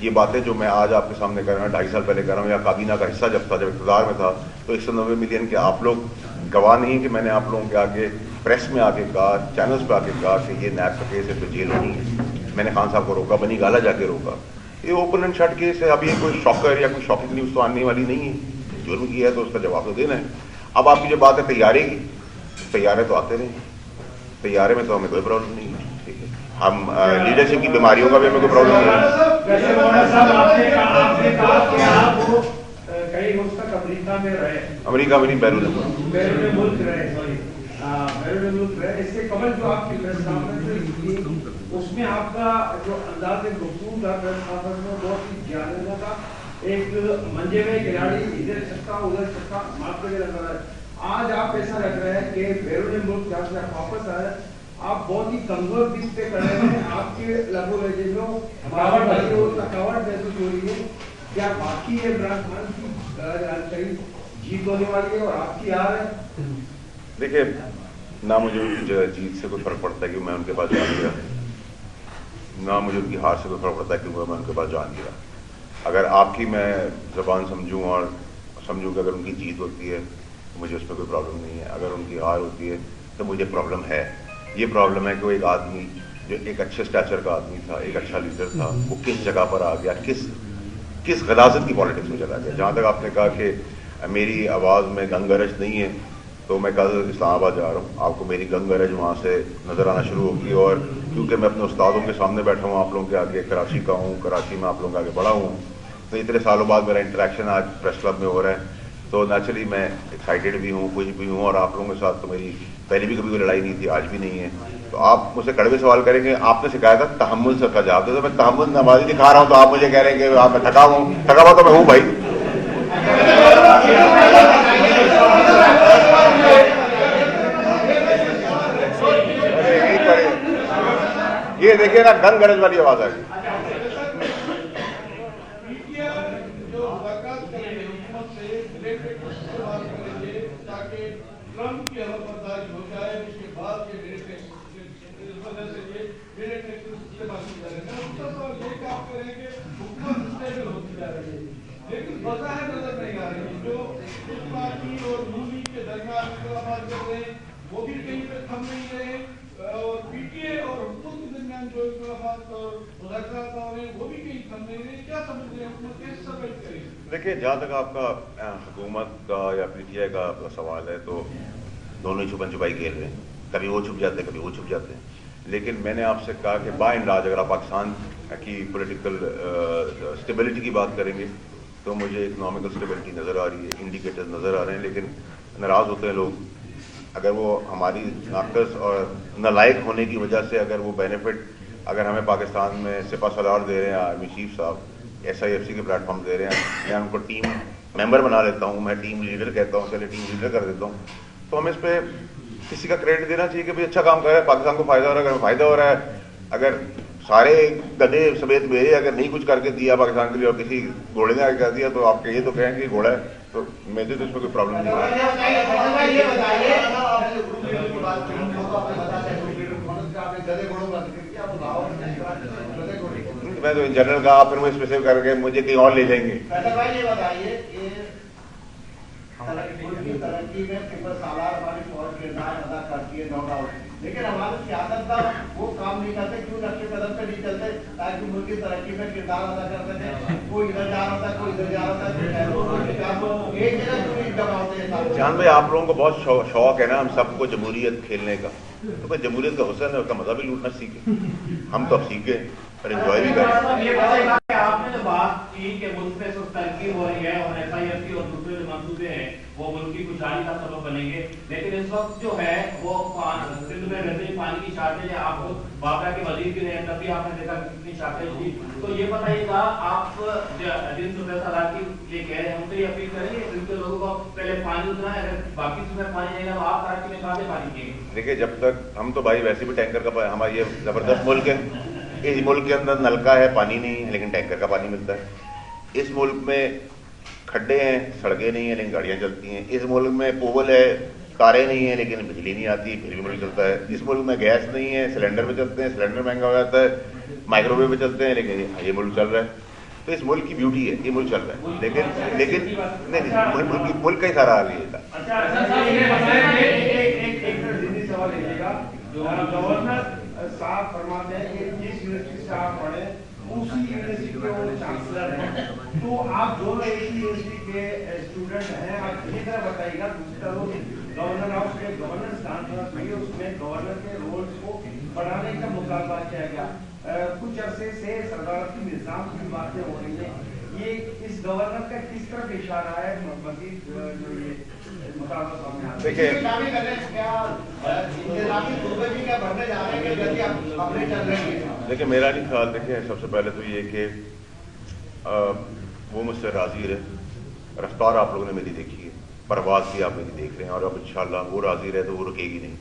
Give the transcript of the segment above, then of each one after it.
یہ باتیں جو میں آج آپ کے سامنے کر رہا ہوں 2.5 سال پہلے کر رہا ہوں، یا کابینہ کا حصہ جب تھا، جب اقتدار میں تھا، تو 190 ملین کے آپ لوگ گواہ نہیں کہ میں نے آپ لوگوں کے آگے پریس میں آ کے کہا، چینلز پہ آ کے کہا کہ یہ نیب کا کیس ہے تو جیل ہونی ہے. میں نے خان صاحب کو روکا، بنی گالا جا کے روکا. یہ اوپن اینڈ شٹ کیس ہے. اب یہ کوئی شاکر یا کوئی شاکنگ نیوز تو آنے والی نہیں ہے. جرم کیا ہے تو اس کا جواب تو دینا ہے. اب آپ کی جو بات ہے طیارے کی، طیارے تو آتے رہے ہیں، طیارے میں تو ہمیں کوئی پرابلم نہیں ہے. ٹھیک ہے، ہم لیڈرشپ کی بیماریوں کا بھی ہمیں کوئی پرابلم نہیں ہے. امریکہ میں نہیں، بیرون ملک رہے، سوری بیرون ملک رہے. اس سے قبل جو آپ کی پریس کانفرنس کی اس میں آپ کا جو انداز گفتگو تھا پریس کانفرنس میں بہت ہی جالب تھا. ایک منجے میں کھلاڑی ادھر چھکا ادھر چھکا مار کے لگ رہا ہے. آج آپ ایسا لگ رہا ہے کہ بیرون ملک جب سے واپس آئے آپ بہت ہی کمزور دل پہ کھڑے ہیں. آپ کے لبوں لہجے تھکاوٹ محسوس ہو رہی ہے. کیا باقی ہے عمران خان کی جیت ہونے والی ہے اور آپ کی ہار ہے؟ دیکھیے، نہ مجھے ان کی جیت سے کوئی فرق پڑتا ہے کہ میں ان کے پاس جان گیا، نہ مجھے ان کی ہار سے کوئی فرق پڑتا ہے کہ میں ان کے پاس جان گیا. اگر آپ کی میں زبان سمجھوں اور سمجھوں کہ اگر ان کی جیت ہوتی ہے تو مجھے اس میں کوئی پرابلم نہیں ہے. اگر ان کی ہار ہوتی ہے تو مجھے پرابلم ہے. یہ پرابلم ہے کہ وہ ایک آدمی جو ایک اچھے اسٹیچر کا آدمی تھا، ایک اچھا لیڈر تھا، وہ کس جگہ پر آ گیا، کس غلاظت کی پالیٹکس میں چلا گیا. جہاں تک آپ نے کہا کہ میری آواز میں گنگ گرج نہیں ہے، تو میں کل اسلام آباد جا رہا ہوں، آپ کو میری گنگ گرج وہاں سے نظر آنا شروع ہوگی. اور کیونکہ میں اپنے استادوں کے سامنے بیٹھا ہوں، آپ لوگوں کے آگے، کراچی کا ہوں، کراچی میں آپ لوگوں کے آگے بڑا ہوں، تو اتنے سالوں بعد میرا انٹریکشن آج پریس کلب میں ہو رہا ہے. تو نیچرلی میں ایکسائٹیڈ بھی ہوں، خوش بھی ہوں. اور آپ لوگوں کے ساتھ تو میری پہلے بھی کبھی کوئی لڑائی نہیں تھی، آج بھی نہیں ہے. تو آپ مجھ سے کڑوے سوال کریں گے. آپ نے سکھایا تھا تحمل سے کا جواب دے، تو میں تحمل نمازی دکھا رہا ہوں تو آپ مجھے کہہ رہے ہیں کہ آپ میں تھکا ہوں. تھکا ہوا تو میں ہوں بھائی. یہ دیکھیے نا، گن گرج والی آواز آ گئی. لیکن وضاحت نظر نہیں آ رہی. جو پارٹی اور یونی کے درمیان انقلابات چل رہے ہیں وہ بھی کہیں پہ تھم نہیں رہے، اور پی ٹی اے اور حکومت کے درمیان جو انقلابات اور مذاکرات ہو رہے ہیں وہ بھی کہیں تھم نہیں رہے. کیا سمجھ رہے ہیں حکومت کیسے سروائیو کرے گی؟ دیکھیے، جہاں تک آپ کا حکومت کا یا پی ٹی آئی کا سوال ہے تو دونوں ہی چھپن چھپائی کھیل رہے ہیں. کبھی وہ چھپ جاتے ہیں، کبھی وہ چھپ جاتے ہیں. لیکن میں نے آپ سے کہا کہ بائی اینڈ لارج اگر آپ پاکستان کی پولیٹیکل اسٹیبلٹی کی بات کریں گے تو مجھے اکنامکل اسٹیبلٹی نظر آ رہی ہے، انڈیکیٹرز نظر آ رہے ہیں. لیکن ناراض ہوتے ہیں لوگ اگر وہ ہماری ناقص اور نالائق ہونے کی وجہ سے اگر وہ بینیفٹ اگر ہمیں پاکستان میں سپہ سالار دے رہے ہیں، آرمی چیف صاحب ایس آئی ایف سی کے پلیٹ فارم دے رہے ہیں، میں ان کو ٹیم ممبر بنا لیتا ہوں، میں ٹیم لیڈر کہتا ہوں، چلے ٹیم لیڈر کر دیتا ہوں. تو ہمیں اس پہ کسی کا کریڈٹ دینا چاہیے کہ بھائی اچھا کام کر رہا ہے، پاکستان کو فائدہ ہو رہا ہے. اگر فائدہ ہو رہا ہے، اگر سارے گدے سمیت میرے اگر نہیں کچھ کر کے دیا پاکستان کے لیے اور کسی گھوڑے نے آگے کر دیا تو آپ یہ تو کہیں کہ گھوڑا ہے، تو مجھے تو اس میں کوئی پرابلم نہیں ہے. میں تو ان جنرل کہا، پھر وہ اسپیسیفک کر کے مجھے کہیں اور لے جائیں گے. ترقی میں سپہ سالار ہماری فوج کردار ادا کرتی ہے، نو ڈاؤٹ، لیکن ہمارے سیاست کا وہ کام نہیں کرتے. کیوں نقشے قدم پہ نہیں چلتے تاکہ ملک کی ترقی میں کردار ادا کر سکے؟ کوئی ادھر جا رہا تھا، کوئی ادھر جا رہا تھا، ایک جگہ کیوں نہیں جمع ہوتے؟ جان بھائی، آپ لوگوں کو بہت شوق ہے نا ہم سب کو جمہوریت کھیلنے کا. تو بھائی جمہوریت کا حسن ہے، اس کا مزہ بھی لوٹنا سیکھیں. ہم تو اب سیکھ گئے اور انجوائے بھی کریں. آپ نے جو بات کی کہ ملک میں ترقی ہو رہی ہے اور ایس آئی ایف سی اور دوسرے جو منصوبے ہیں وہ ملک کی خوشحالی کا سبب بنیں گے، لیکن اس وقت جو ہے وہ سندھ میں ویسے ہی پانی کی شارٹیج ہے. آپ کو بابا کے وزیر بھی رہے تب بھی آپ نے دیکھا کتنی شارٹیج تھی. تو یہ بتائیے گا آپ جن صوبہ سالار کی یہ کہہ رہے ہیں ہم تو یہ اپیل کریں گے ان کے لوگوں کو پہلے پانی اتنا ہے، اگر باقی صوبہ پانی جائے گا تو آپ کراچی میں کہاں سے پانی پیئیں گے؟ دیکھیے، جب تک ہم تو بھائی ویسے بھی ٹینکر کا ہمارا یہ زبردست ملک ہے. اس ملک کے اندر نلکا ہے، پانی نہیں ہے، لیکن ٹینکر کا پانی ملتا ہے. اس ملک میں کھڈے ہیں، سڑکیں نہیں ہیں لیکن گاڑیاں چلتی ہیں. اس ملک میں پول ہے، تاریں نہیں ہیں لیکن بجلی نہیں آتی، پھر بھی ملک چلتا ہے. اس ملک میں گیس نہیں ہے، سلنڈر پہ چلتے ہیں، سلنڈر مہنگا ہو جاتا ہے. مائکرو ویو پہ چلتے ہیں لیکن یہ ملک چل رہا ہے. تو اس ملک کی بیوٹی ہے، یہ ملک چل رہا ہے، لیکن نہیں ملک کا ہی سارا حال یہ تھا. سوال لیجیے گا. گورنر صاحب فرماتے ہیں کہ جس یونیورسٹی سے آپ پڑھے اسی یونیورسٹی کے وہ چانسلر ہیں، تو آپ دونوں ایک ہی یونیورسٹی کے اسٹوڈنٹ ہیں. آپ یہ طرح بتائیے گا. دوسری طرف گورنر ہاؤس کے گورنر کانفرنس ہوئی، اس میں گورنر کے رولز کو بڑھانے کا مطالبہ کیا گیا. کچھ عرصے سے صدارتی نظام کی باتیں ہو رہی ہیں. یہ اس گورنر کا کس طرف اشارہ ہے؟ مزید جو یہ مطالبہ سامنے آتا ہے. دیکھیے میرا نہیں خیال. دیکھیں سب سے پہلے تو یہ کہ وہ مجھ سے راضی رہے. رفتار آپ لوگوں نے میری دیکھی ہے، پرواز کی آپ میری دیکھ رہے ہیں، اور اب انشاءاللہ وہ راضی رہے تو وہ رکے گی نہیں.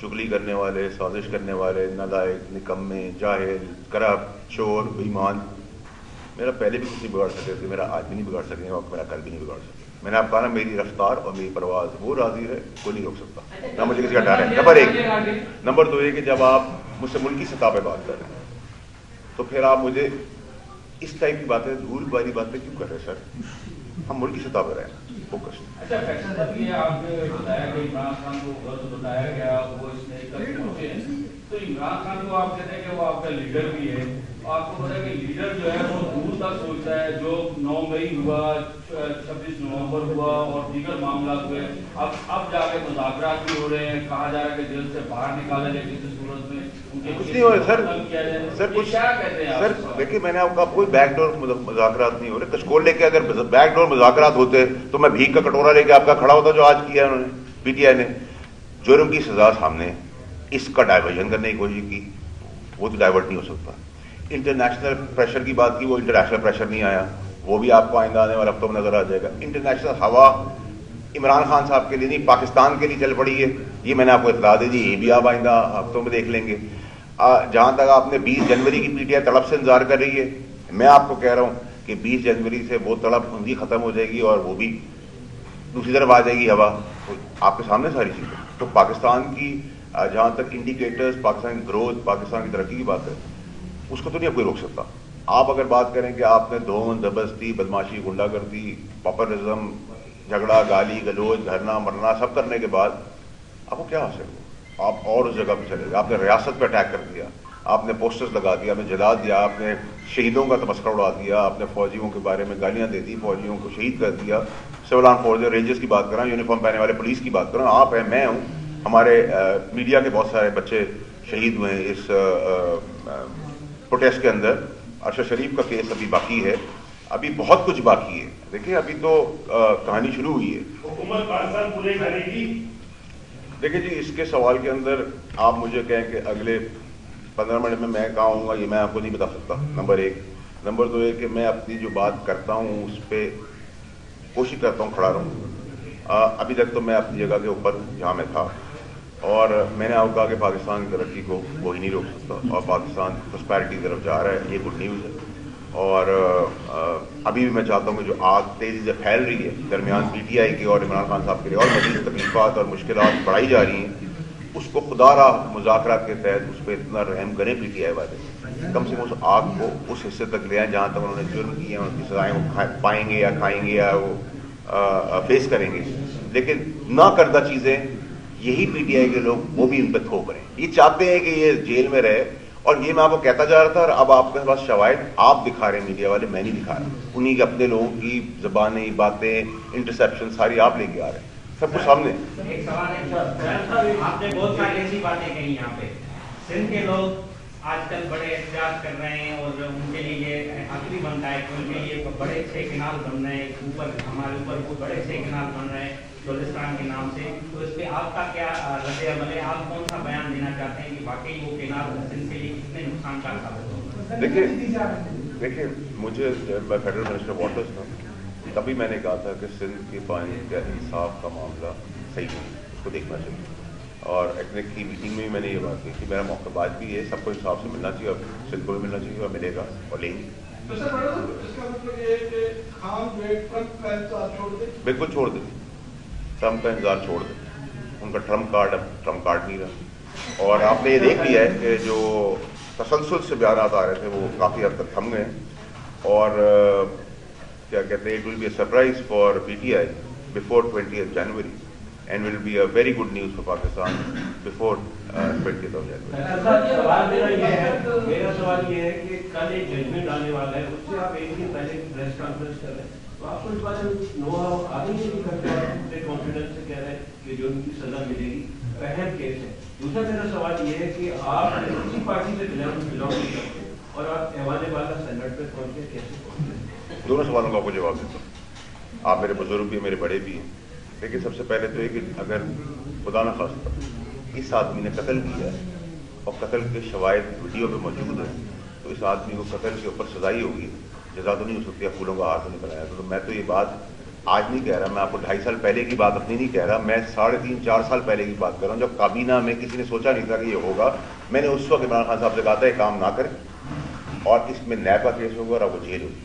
چگلی کرنے والے، سازش کرنے والے، نالائق، نکمے، جاہل، کرپٹ، چور، بےایمان، میرا پہلے بھی کچھ نہیں بگاڑ سکے تھے، میرا آج بھی نہیں بگاڑ سکیں اور میرا کل بھی نہیں بگاڑ سکے. میں نے آپ کہا نا میری رفتار اور میری پرواز، وہ راضی رہے، کوئی نہیں روک سکتا، نہ مجھے کسی کا ڈر ہے. نمبر ایک. نمبر دو یہ کہ جب آپ مجھ سے ملکی سطح پہ بات کر رہے ہیں تو پھر آپ مجھے اس ٹائپ کی باتیں، دھول والی باتیں کیوں کر رہے ہیں؟ سر ہم ملکی سطح پہ رہے ہیں فوکس. اچھا فیصل صاحب، یہ آپ نے بتایا کہ عمران خان کو غلط بتایا گیا، وہ اس میں پہنچے ہیں، تو عمران خان کو آپ کہتے ہیں کہ وہ آپ کا لیڈر بھی ہے. آپ کو پتا ہے کہ لیڈر جو ہے وہ دور تک سوچتا ہے. جو 9 مئی ہوا، 26 نومبر ہوا اور دیگر معاملات ہوئے، اب جا کے مذاکرات بھی ہو رہے ہیں. کہا جا رہا ہے کہ جیل سے باہر نکالا جائے کسی صورت میں. کچھ نہیں ہو رہا سر کچھ. سر دیکھیے میں نے آپ کا کوئی بیک ڈور مذاکرات نہیں ہو رہے. کچکول لے کے اگر بیک ڈور مذاکرات ہوتے تو میں بھیک کا کٹورا لے کے آپ کا کھڑا ہوتا جو آج کیا انہوں نے پی ٹی آئی نے. جرم کی سزا سامنے، اس کا ڈائیورژن کرنے کی کوشش کی، وہ تو ڈائیورٹ نہیں ہو سکتا. انٹرنیشنل پریشر کی بات کی، وہ انٹرنیشنل پریشر نہیں آیا، وہ بھی آپ کو آئندہ آنے والا ہفتوں میں نظر آ جائے گا. انٹرنیشنل ہوا عمران خان صاحب کے لیے نہیں، پاکستان کے لیے چل پڑی ہے، یہ میں نے آپ کو اطلاع دے دی. یہ بھی آپ آئندہ ہفتوں میں دیکھ لیں گے. جہاں تک آپ نے 20 جنوری کی پی ٹی آئی تڑپ سے انتظار کر رہی ہے، میں آپ کو کہہ رہا ہوں کہ 20 جنوری سے وہ تڑپ ان کی ختم ہو جائے گی اور وہ بھی دوسری طرف آ جائے گی ہوا. آپ کے سامنے ساری چیزیں. تو پاکستان کی جہاں تک انڈیکیٹرز، پاکستان کی گروتھ، پاکستان کی ترقی کی بات ہے، اس کو تو نہیں کوئی روک سکتا. آپ اگر بات کریں کہ آپ نے دھون، زبردستی، بدماشی، غنڈہ گردی، پاپرزم، جھگڑا، گالی گلوچ، دھرنا مرنا سب کرنے کے بعد آپ کو کیا حاصل ہو؟ آپ اور اس جگہ پہ چلے گئے. آپ نے ریاست پہ اٹیک کر دیا، آپ نے پوسٹرز لگا دیا، آپ نے جلا دیا، آپ نے شہیدوں کا تبصرہ اڑا دیا، آپ نے فوجیوں کے بارے میں گالیاں دے دی، فوجیوں کو شہید کر دیا. سول آرم فورسز، رینجرز کی بات کر رہا ہوں، یونیفارم پہنے والے پولیس کی بات کر رہا ہوں، آپ ہیں، میں ہوں. ہمارے میڈیا کے بہت سارے بچے شہید ہوئے ہیں اس پروٹیسٹ کے اندر. ارشد شریف کا کیس ابھی باقی ہے، ابھی بہت کچھ باقی ہے. دیکھیں ابھی تو کہانی شروع ہوئی ہے. حکومت پاکستان پورے کرے گی. دیکھیں جی، اس کے سوال کے اندر آپ مجھے کہیں کہ اگلے 15 منٹ میں کہاں ہوں گا، یہ میں آپ کو نہیں بتا سکتا. نمبر ایک. نمبر دو یہ کہ میں اپنی جو بات کرتا ہوں اس پہ کوشش کرتا ہوں کھڑا رہوں. ابھی تک تو میں اپنی جگہ کے اوپر جہاں میں تھا، اور میں نے آپ کو کہا کہ پاکستان کی ترقی کو کوئی نہیں روک سکتا، اور پاکستان پراسپیرٹی کی طرف جا رہا ہے. یہ گڈ نیوز ہے. اور ابھی بھی میں چاہتا ہوں کہ جو آگ تیزی سے پھیل رہی ہے درمیان پی ٹی آئی کے اور عمران خان صاحب کے لیے، اور مزید تکلیفات اور مشکلات بڑھائی جا رہی ہیں، اس کو خدا را مذاکرات کے تحت اس پہ اتنا رحم کریں پی ٹی آئی والے، کم سے کم اس آگ کو اس حصے تک لے آئیں جہاں تک انہوں نے جرم کیے ہیں، ان کی سزائیں وہ پائیں گے یا کھائیں گے یا وہ فیس کریں گے. لیکن نہ کردہ چیزیں یہی پی ٹی آئی کے لوگ وہ بھی ان پہ تھوپ رہے ہیں. یہ چاہتے ہیں کہ یہ جیل میں رہے، اور یہ میں آپ کو کہتا جا رہا تھا، اور اب آپ کے پاس شواہد آپ دکھا رہے ہیں میڈیا والے، میں نہیں دکھا رہا. انہیں کے اپنے لوگوں کی زبانیں، باتیں، انٹرسیپشن ساری آپ لے کے آ رہے ہیں، سب کچھ سامنے. ایک سوال ہے، آپ نے بہت ساری ایسی باتیں کہی یہاں پہ. سندھ کے لوگ آج کل بڑے احتجاج کر رہے ہیں اور ان کے لیے یہ حتمی بنتا ہے کہ ان کے لیے بڑے 6 کنال بن رہے ہیں، اوپر ہمارے اوپر وہ بڑے 6 کنال بن رہے ہیں بلوچستان کے نام سے. تو اس پہ آپ کا کیا رد عمل ہے؟ آپ کون سا بیان دینا چاہتے ہیں کہ واقعی وہ کینال سندھ کے لیے کتنے نقصان کا ثابت ہو؟ دیکھیے مجھے جب میں فیڈرل منسٹر واٹرز تھا تبھی میں نے کہا تھا کہ سندھ کے پانی کا انصاف کا معاملہ صحیح نہیں، اس کو دیکھنا چاہیے. اور ایکنک کی میٹنگ میں بھی میں نے یہ بات کی کہ میرا موقع بات بھی ہے، سب کو انصاف سے ملنا چاہیے، اور سندھ کو بھی ملنا چاہیے، اور ملے گا اور لیں گے. تو سر اس کا مطلب یہ ہے کہ خان جو ہے ٹرمپ کا انتظار چھوڑ دیں؟ بالکل چھوڑ دیں، ٹرمپ کا انتظار چھوڑ دیں. ان کا ٹرمپ کارڈ اب ٹرمپ کارڈ نہیں رہا. اور آپ نے یہ دیکھ لیا ہے کہ جو تسلسل سے بیانات آ رہے تھے وہ کافی حد تک تھم گئے. اور کیا کہتے ہیں, it will be a surprise for PTI before 20th January and will be a very good news for Pakistan before 20th of January. میرا سوال یہ ہے کہ کل ایک ججمنٹ آنے والا ہے, اس سے آپ ایک دن پہلے پریس کانفرنس کر رہے ہیں, تو آپ کو اس بارے میں نو آگے نہیں کرتے, آپ کانفیڈنس سے کہہ رہے ہیں کہ جو ان کی سزا ملے گی اہم کیس ہے. دوسرا میرا سوال یہ ہے کہ آپ کسی پارٹی سے بلانگ نہیں کرتے اور آپ ایوان بالا سینٹ پہ پہنچے, کیسے پہنچے؟ دونوں سوالوں کا آپ کو جواب دیتا ہوں. آپ میرے بزرگ بھی ہیں, میرے بڑے بھی ہیں. لیکن سب سے پہلے تو یہ کہ اگر خدا نخواستہ اس آدمی نے قتل کیا ہے اور قتل کے شواہد ویڈیو پہ موجود ہیں, تو اس آدمی کو قتل کے اوپر سزا ہی ہوگی, جزا تو نہیں ہو سکتی, پھولوں کا ہار تو نکل آیا. تو میں تو یہ بات آج نہیں کہہ رہا, میں آپ کو 2.5 سال پہلے کی بات اپنی نہیں کہہ رہا, میں 3.5-4 سال پہلے کی بات کر رہا ہوں, جب کابینہ میں کسی نے سوچا نہیں تھا کہ یہ ہوگا. میں نے اس وقت عمران خان صاحب سے کہا تھا یہ کام نہ کریں اور اس میں نیب کا کیس ہوگا اور اب وہ جیل ہوگی.